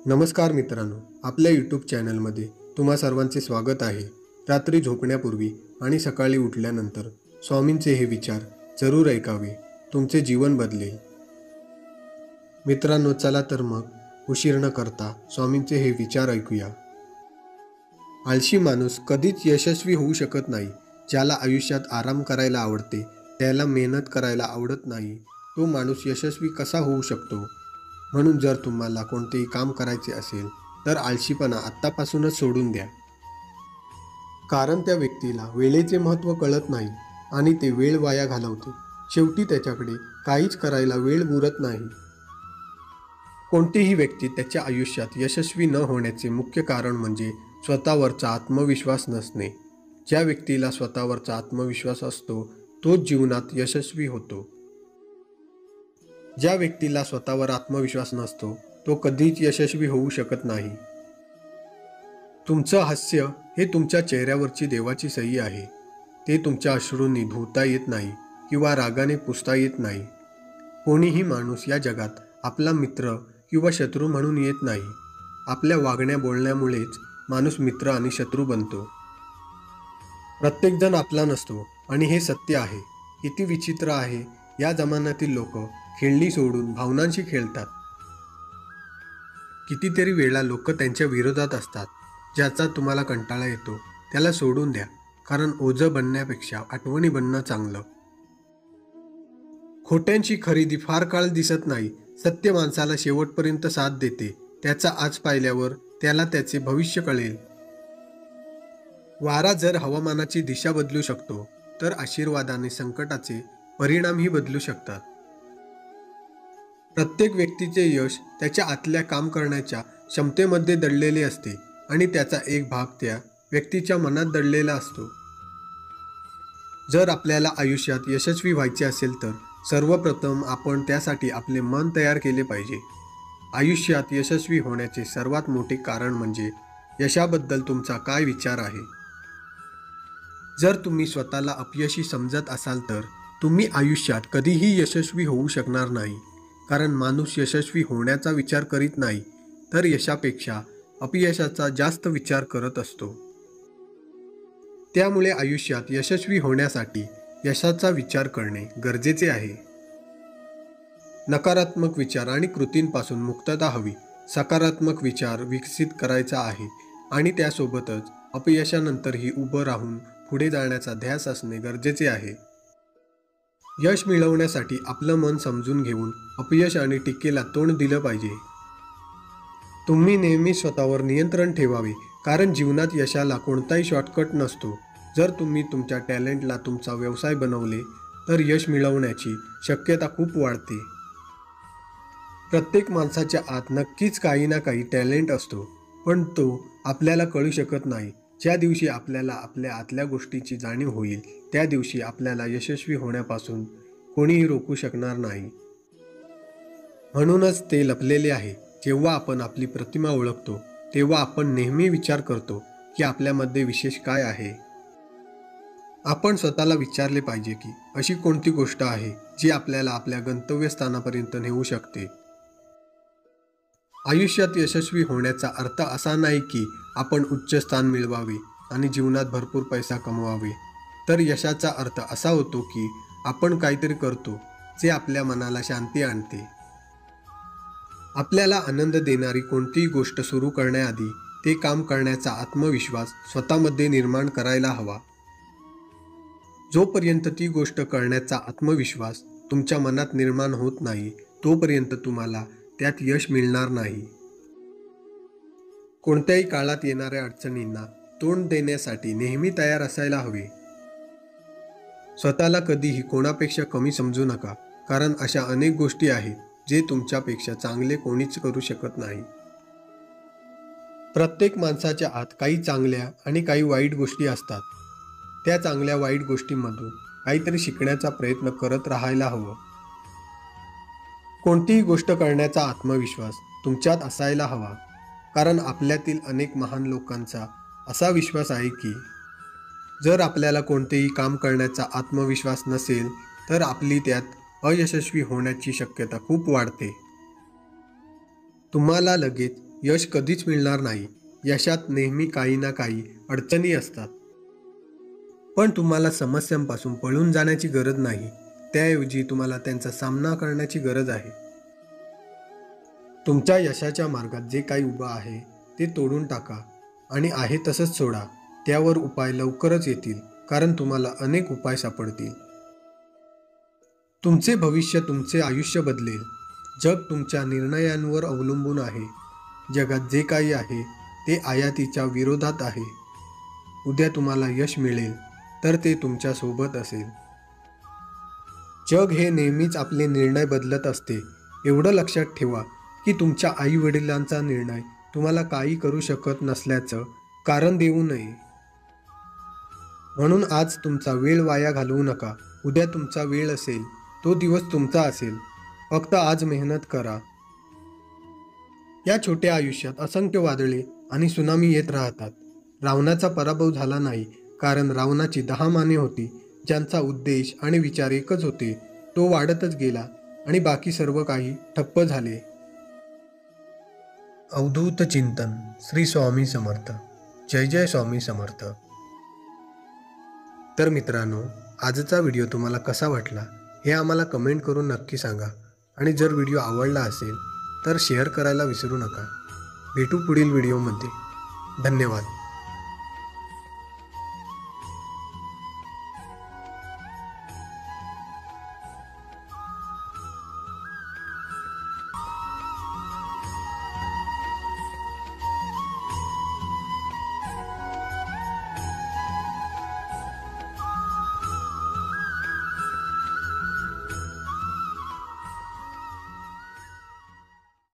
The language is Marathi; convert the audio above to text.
नमस्कार मित्रांनो, आपल्या यूट्यूब चॅनलमध्ये तुम्हा सर्वांचे स्वागत आहे। रात्री झोपण्यापूर्वी आणि सकाळी उठल्यानंतर स्वामींचे हे विचार जरूर ऐकावे, तुमचे जीवन बदलेल। मित्रांनो, चला तर मग उशीर न करता स्वामींचे हे विचार ऐकूया। आळशी माणूस कधीच यशस्वी होऊ शकत नाही। ज्याला आयुष्यात आराम करायला आवडते, त्याला मेहनत करायला आवडत नाही, तो माणूस यशस्वी कसा होऊ शकतो? म्हणून जर तुम्हाला कोणतेही काम करायचे असेल तर आळशीपणा आत्तापासूनच सोडून द्या। कारण त्या व्यक्तीला वेळेचे महत्त्व कळत नाही आणि ते वेळ वाया घालवते। शेवटी त्याच्याकडे काहीच करायला वेळ उरत नाही। कोणतीही व्यक्ती त्याच्या आयुष्यात यशस्वी न होण्याचे मुख्य कारण म्हणजे स्वतःवरचा आत्मविश्वास नसणे। ज्या व्यक्तीला स्वतःवरचा आत्मविश्वास असतो तोच जीवनात यशस्वी होतो। ज्या व्यक्तीला स्वतःवर आत्मविश्वास नसतो तो कधीच यशस्वी होऊ शकत नाही। तुमचं हास्य हे तुमच्या चेहऱ्यावरची देवाची सही आहे। ते तुमच्या अश्रूंनी धुता येत नाही किंवा रागाने पुसता येत नाही। कोणीही माणूस या जगात आपला मित्र किंवा शत्रू म्हणून येत नाही। आपल्या वागण्या बोलण्यामुळेच माणूस मित्र आणि शत्रू बनतो। प्रत्येकजण आपला नसतो आणि हे सत्य आहे। किती विचित्र आहे, या जमान्यातील लोक खेळणी सोडून भावनांशी खेळतात। कितीतरी वेळा लोक त्यांच्या विरोधात असतात। ज्याचा तुम्हाला कंटाळा येतो त्याला सोडून द्या, कारण ओझं बनण्यापेक्षा आठवणी बनणं चांगलं। खोट्यांची खरेदी फार काळ दिसत नाही। सत्य माणसाला शेवटपर्यंत साथ देते। त्याचा आज पाहिल्यावर त्याला त्याचे भविष्य कळेल। वारा जर हवामानाची दिशा बदलू शकतो तर आशीर्वादाने संकटाचे परिणामही बदलू शकतात। प्रत्येक व्यक्तीचे यश त्याच्या आतल्या काम करण्याच्या क्षमतेमध्ये दडलेले असते आणि त्याचा एक भाग त्या व्यक्तीच्या मनात दडलेला असतो। जर आपल्याला आयुष्यात यशस्वी व्हायचे असेल तर सर्वप्रथम आपण त्यासाठी आपले मन तयार केले पाहिजे। आयुष्यात यशस्वी होण्याचे सर्वात मोठे कारण म्हणजे यशाबद्दल तुमचा काय विचार आहे। जर तुम्ही स्वतःला अपयशी समजत असाल तर तुम्ही आयुष्यात कधीही यशस्वी होऊ शकणार नाही। कारण माणूस यशस्वी होण्याचा विचार करीत नाही तर यशापेक्षा अपयशाचा जास्त विचार करत असतो। त्यामुळे आयुष्यात यशस्वी होण्यासाठी यशाचा विचार करणे गरजेचे आहे। नकारात्मक विचार आणि कृतींपासून मुक्तता हवी। सकारात्मक विचार विकसित करायचा आहे आणि त्यासोबतच अपयशानंतरही उभं राहून पुढे जाण्याचा ध्यास असणे गरजेचे आहे। यश मिळवण्यासाठी आपलं मन समजून घेऊन अपयश आणि टीकेला तोंड दिलं पाहिजे। तुम्ही नेहमी स्वतःवर नियंत्रण ठेवावे, कारण जीवनात यशाला कोणताही शॉर्टकट नसतो। जर तुम्ही तुमच्या टॅलेंटला तुमचा व्यवसाय बनवले तर यश मिळवण्याची शक्यता खूप वाढते। प्रत्येक माणसाच्या आत नक्कीच काही ना काही टॅलेंट असतो, पण तो आपल्याला कळू शकत नाही। ज्या दिवशी आपल्याला आपल्या आतल्या गोष्टीची जाणीव होईल त्या दिवशी आपल्याला यशस्वी होण्यापासून कोणीही रोखू शकणार नाही। म्हणूनच ते लपलेले आहे। जेव्हा आपण आपली प्रतिमा ओळखतो तेव्हा आपण नेहमी विचार करतो की आपल्यामध्ये विशेष काय आहे। आपण स्वतःला विचारले पाहिजे की अशी कोणती गोष्ट आहे जी आपल्याला आपल्या गंतव्यस्थानापर्यंत नेऊ शकते। आयुष्यात यशस्वी होण्याचा अर्थ असा नाही की आपण उच्च स्थान मिळवावे आणि जीवनात भरपूर पैसा कमवावे, तर यशाचा अर्थ असा होतो की आपण काहीतरी करतो जे आपल्या मनाला शांती आणते। आपल्याला आनंद देणारी कोणतीही गोष्ट सुरू करण्याआधी ते काम करण्याचा आत्मविश्वास स्वतःमध्ये निर्माण करायला हवा। जोपर्यंत ती गोष्ट करण्याचा आत्मविश्वास तुमच्या मनात निर्माण होत नाही तोपर्यंत तुम्हाला त्यात यश मिळणार नाही। कोणत्याही काळात येणाऱ्या अडचणींना तोंड देण्यासाठी नेहमी तयार असायला हवे। स्वतःला कधीही कोणापेक्षा कमी समजू नका, कारण अशा अनेक गोष्टी आहेत जे तुमच्यापेक्षा चांगले कोणीच करू शकत नाही। प्रत्येक माणसाच्या आत काही चांगल्या आणि काही वाईट गोष्टी असतात। त्या चांगल्या वाईट गोष्टींमधून काहीतरी शिकण्याचा प्रयत्न करत राहायला हवं। कोणतीही गोष्ट करण्याचा आत्मविश्वास तुमच्यात असायला हवा, कारण आपल्यातील अनेक महान लोकांचा असा विश्वास आहे की जर आपल्याला कोणतेही काम करण्याचा आत्मविश्वास नसेल तर आपली त्यात अयशस्वी होण्याची शक्यता खूप वाढते। तुम्हाला लगेच यश कधीच मिळणार नाही. यशात नेहमी काही ना काही अडचणी असतात. पण तुम्हाला समस्यांपासून पळून जाण्याची गरज नाही. त्याऐवजी तुम्हाला त्यांचा सामना करण्याची गरज आहे. तुमच्या यशाच्या मार्गात जे काही उभं आहे ते तोडून टाका आणि आहे तसंच सोडा. त्यावर उपाय लवकरच येतील, कारण तुम्हाला अनेक उपाय सापडतील. तुमचे भविष्य, तुमचे आयुष्य बदलेल. जग तुमच्या निर्णयांवर अवलंबून आहे. जगात जे काही आहे ते आयातीच्या विरोधात आहे. उद्या तुम्हाला यश मिळेल तर ते तुमच्या सोबत असेल. जग हे नेहमीच आपले निर्णय बदलत असते. एवढं लक्षात ठेवा की तुमच्या आईवडिलांचा निर्णय तुम्हाला काही करू शकत नसल्याचं कारण देऊ नये. म्हणून आज तुमचा वेळ वाया घालवू नका. उद्या तुमचा वेळ असेल, तो दिवस तुमचा असेल. फक्त आज मेहनत करा. या छोट्या आयुष्यात असंख्य वादळे आणि सुनामी येत राहतात. रावणाचा पराभव झाला नाही, कारण रावणाची 10 माने होती. ज्यांचा उद्देश आणि विचार एकच होते, तो वाढतच गेला आणि बाकी सर्व काही ठप्प झाले. अवधूत चिंतन. श्री स्वामी समर्थ. जय जय स्वामी समर्थ. तर मित्रांनो, आजचा व्हिडिओ तुम्हाला कसा वाटला हे आम्हाला कमेंट करून नक्की सांगा. आणि जर व्हिडिओ आवडला असेल तर शेअर करायला विसरू नका. भेटू पुढील व्हिडिओमध्ये. धन्यवाद.